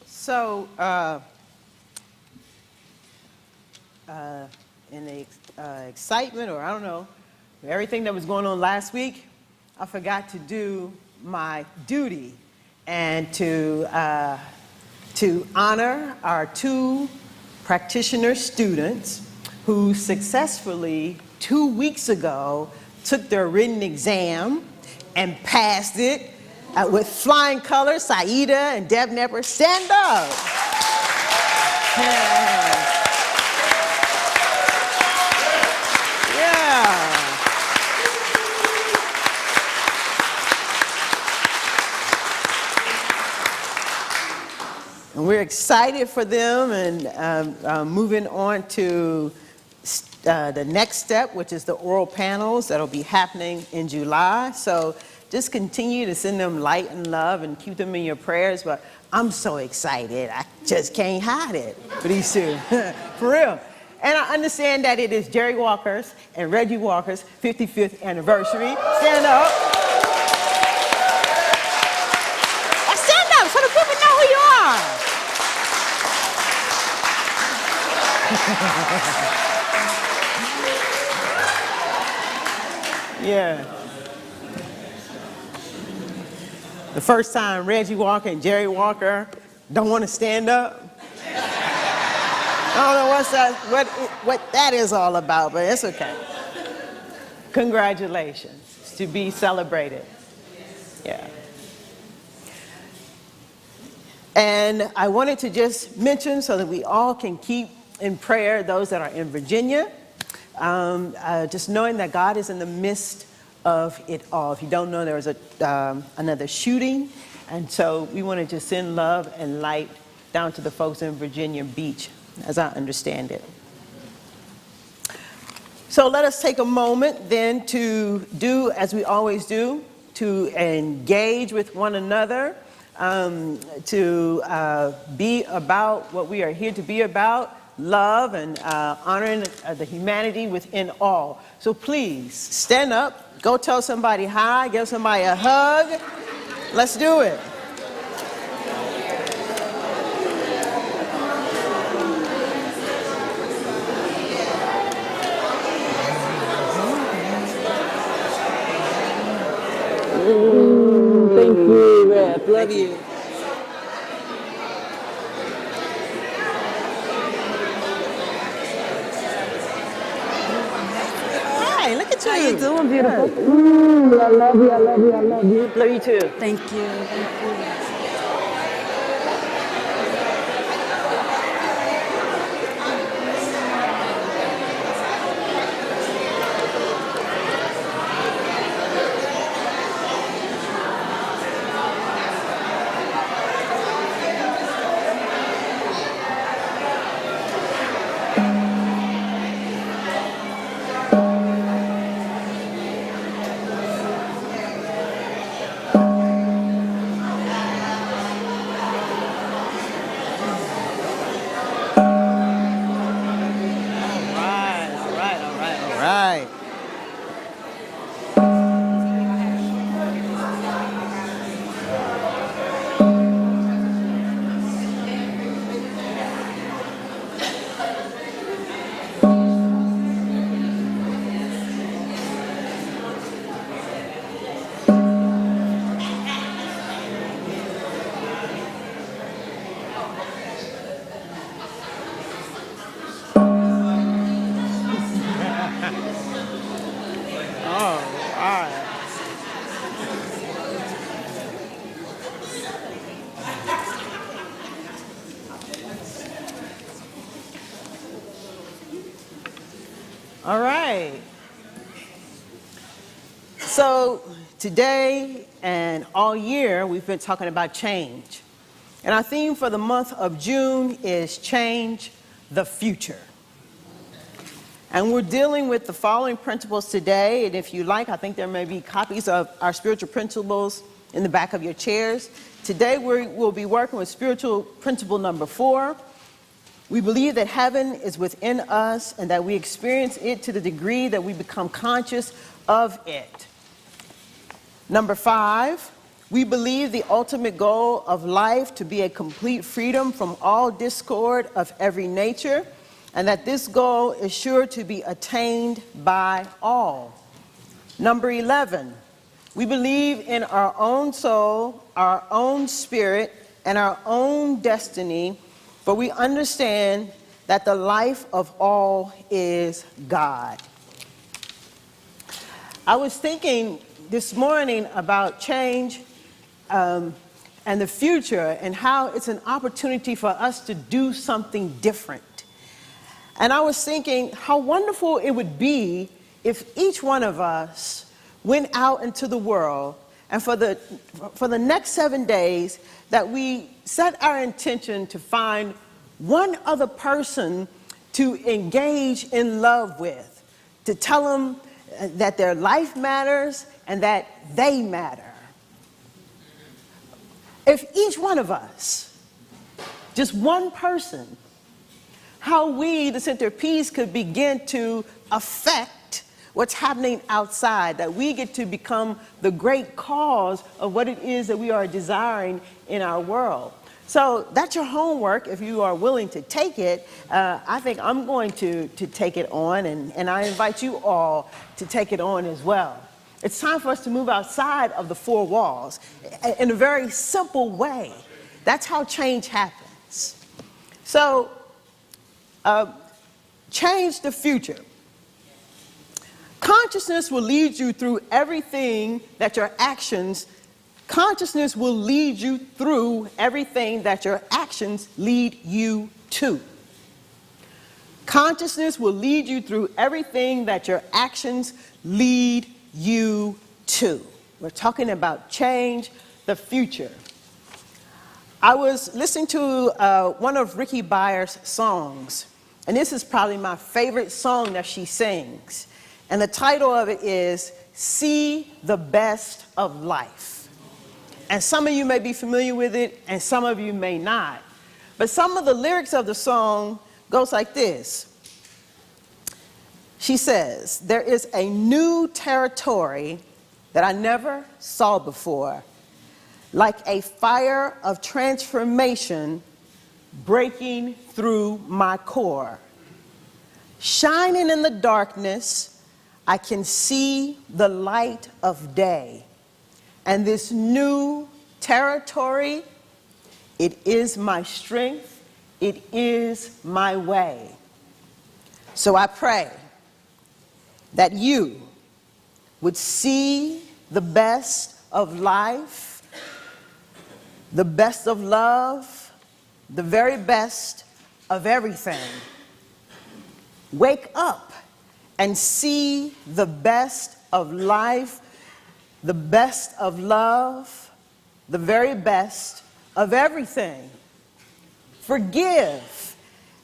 So, in the excitement, or I don't know, everything that was going on last week, I forgot to do my duty and to honor our 2 practitioner students who successfully 2 weeks ago took their written exam and passed it with flying colors. Saida and Deb Nepper, stand up. Yeah. And we're excited for them, and moving on to the next step, which is the oral panels that'll be happening in July. So just continue to send them light and love and keep them in your prayers. But I'm so excited, I just can't hide it for these 2, for real. And I understand that it is Jerry Walker's and Reggie Walker's 55th anniversary. Stand up. Stand up so the people know who you are. Yeah. The first time Reggie Walker and Jerry Walker don't want to stand up. I don't know what that is all about, but it's okay. Congratulations, to be celebrated. Yeah. And I wanted to just mention, so that we all can keep in prayer those that are in Virginia, just knowing that God is in the midst of it all. If you don't know, there was another shooting, and so we want to just send love and light down to the folks in Virginia Beach, as I understand it. So let us take a moment then to do as we always do, to engage with one another, to be about what we are here to be about, love and honoring the humanity within all. So please stand up, go tell somebody hi, give somebody a hug. Let's do it. Thank you, Rep. Love you. Hi, look at you. How you doing, beautiful? I love you, I love you, I love you. Love you too. Thank you. Thank you. All right. So today and all year, we've been talking about change. And our theme for the month of June is Change the Future. And we're dealing with the following principles today. And if you like, I think there may be copies of our spiritual principles in the back of your chairs. Today, we'll be working with spiritual principle number 4. We believe that heaven is within us and that we experience it to the degree that we become conscious of it. Number 5, We believe the ultimate goal of life to be a complete freedom from all discord of every nature, and that this goal is sure to be attained by all. Number 11, we believe in our own soul, our own spirit, and our own destiny, for we understand that the life of all is God. I was thinking this morning about change and the future, and how it's an opportunity for us to do something different. And I was thinking how wonderful it would be if each one of us went out into the world, and for the next 7 days that we set our intention to find one other person to engage in love with, to tell them that their life matters and that they matter. If each one of us, just one person, how we, the centerpiece, could begin to affect what's happening outside, that we get to become the great cause of what it is that we are desiring in our world. So that's your homework if you are willing to take it. I think I'm going to take it on, and I invite you all to take it on as well. It's time for us to move outside of the four walls in a very simple way. That's how change happens. So, change the future. Consciousness will lead you through everything that your actions Consciousness will lead you through everything that your actions lead you to. Consciousness will lead you through everything that your actions lead you to. We're talking about change the future. I was listening to one of Ricky Byers' songs, and this is probably my favorite song that she sings. And the title of it is See the Best of Life. And some of you may be familiar with it, and some of you may not. But some of the lyrics of the song goes like this. She says, there is a new territory that I never saw before, like a fire of transformation breaking through my core. Shining in the darkness, I can see the light of day. And this new territory, it is my strength, it is my way. So I pray that you would see the best of life, the best of love, the very best of everything. Wake up and see the best of life, the best of love, the very best of everything. Forgive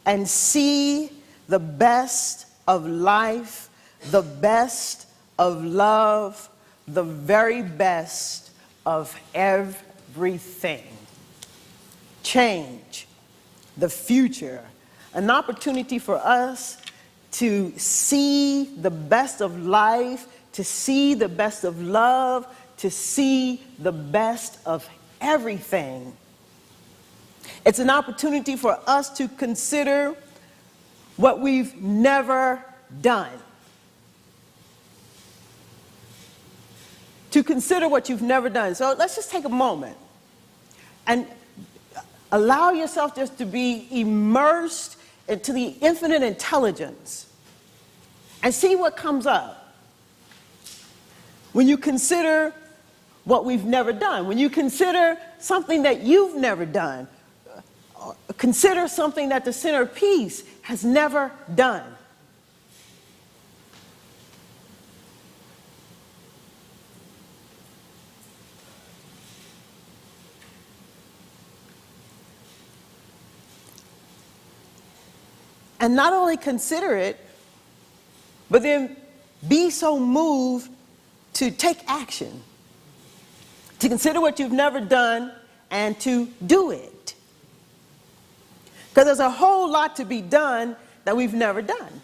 and see the best of life, the best of love, the very best of everything. Change, the future, an opportunity for us to see the best of life, to see the best of love, to see the best of everything. It's an opportunity for us to consider what we've never done. To consider what you've never done. So let's just take a moment and allow yourself just to be immersed into the infinite intelligence and see what comes up. When you consider what we've never done, when you consider something that you've never done, consider something that the centerpiece has never done. And not only consider it, but then be so moved to take action, to consider what you've never done and to do it. Because there's a whole lot to be done that we've never done.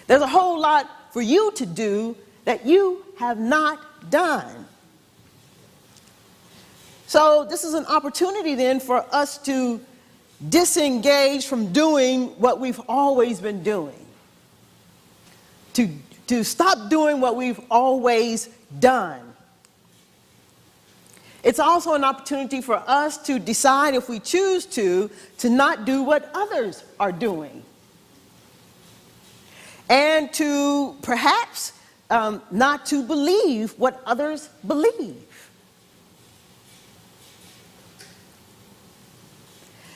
There's a whole lot for you to do that you have not done. So this is an opportunity then for us to disengage from doing what we've always been doing. To stop doing what we've always done. It's also an opportunity for us to decide, if we choose to not do what others are doing. And to perhaps not to believe what others believe.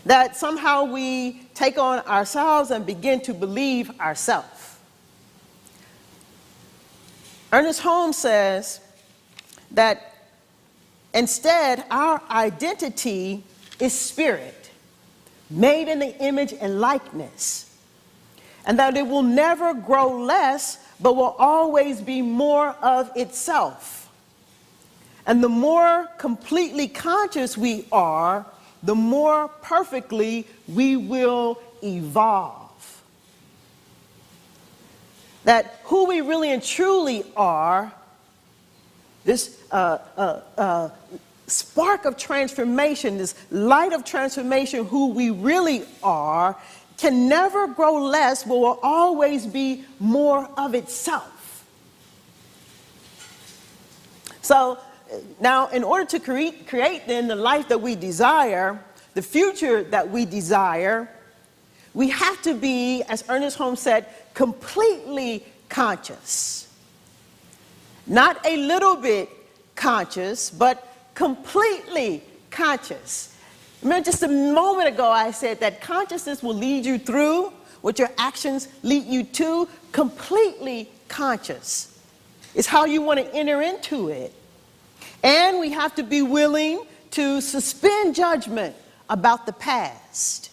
That somehow we take on ourselves and begin to believe ourselves. Ernest Holmes says that instead our identity is spirit, made in the image and likeness, and that it will never grow less, but will always be more of itself. And the more completely conscious we are, the more perfectly we will evolve. That who we really and truly are, this spark of transformation, this light of transformation, who we really are, can never grow less, but will always be more of itself. So now, in order to create then the life that we desire, the future that we desire, we have to be, as Ernest Holmes said, completely conscious. Not a little bit conscious, but completely conscious. Remember, just a moment ago I said that consciousness will lead you through what your actions lead you to. Completely conscious is how you want to enter into it. And we have to be willing to suspend judgment about the past.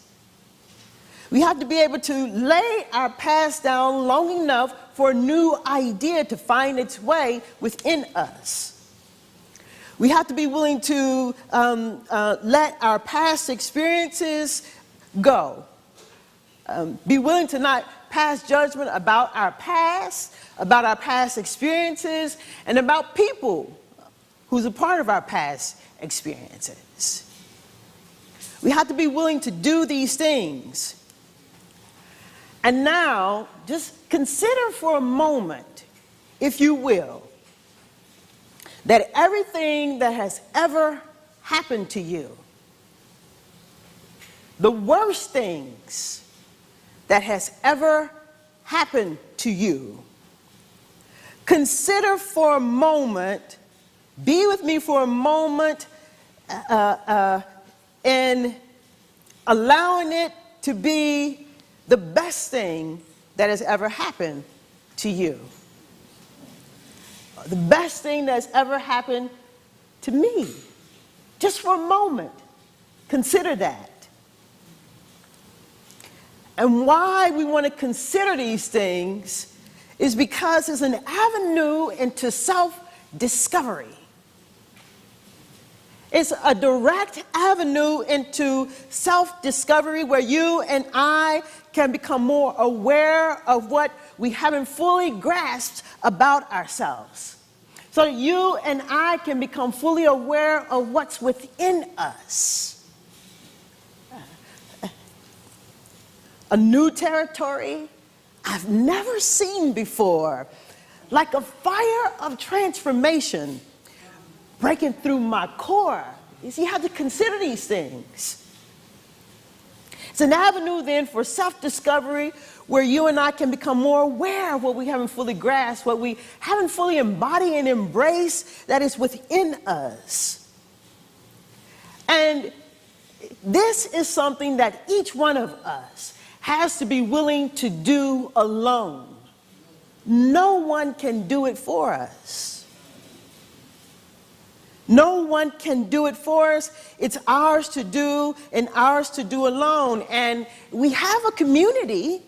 We have to be able to lay our past down long enough for a new idea to find its way within us. We have to be willing to let our past experiences go. Be willing to not pass judgment about our past experiences, and about people who's a part of our past experiences. We have to be willing to do these things. And now, just consider for a moment, if you will, that everything that has ever happened to you, the worst things that has ever happened to you, consider for a moment, be with me for a moment, in allowing it to be the best thing that has ever happened to you. The best thing that's ever happened to me. Just for a moment, consider that. And why we want to consider these things is because it's an avenue into self-discovery. It's a direct avenue into self-discovery where you and I can become more aware of what we haven't fully grasped about ourselves. So you and I can become fully aware of what's within us. A new territory I've never seen before, like a fire of transformation breaking through my core. You see, you have to consider these things. It's an avenue then for self-discovery where you and I can become more aware of what we haven't fully grasped, what we haven't fully embodied and embraced that is within us. And this is something that each one of us has to be willing to do alone. No one can do it for us. No one can do it for us. It's ours to do and ours to do alone. And we have a community.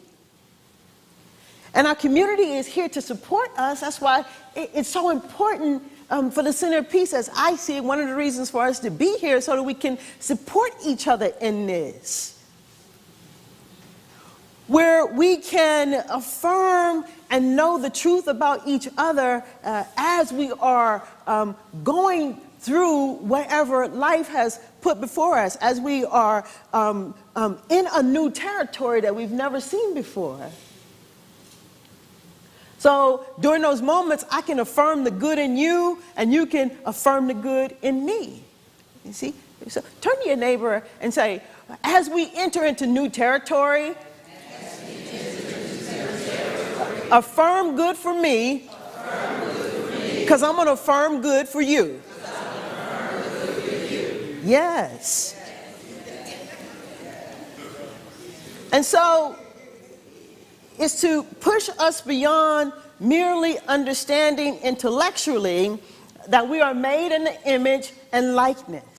And our community is here to support us. That's why it's so important for the Center of Peace, as I see it, one of the reasons for us to be here so that we can support each other in this. Where we can affirm and know the truth about each other as we are going through whatever life has put before us, as we are in a new territory that we've never seen before. So during those moments, I can affirm the good in you, and you can affirm the good in me. You see? So turn to your neighbor and say, as we enter into new territory, affirm good for me, because I'm going to affirm good for you. Yes. And so it's to push us beyond merely understanding intellectually that we are made in the image and likeness.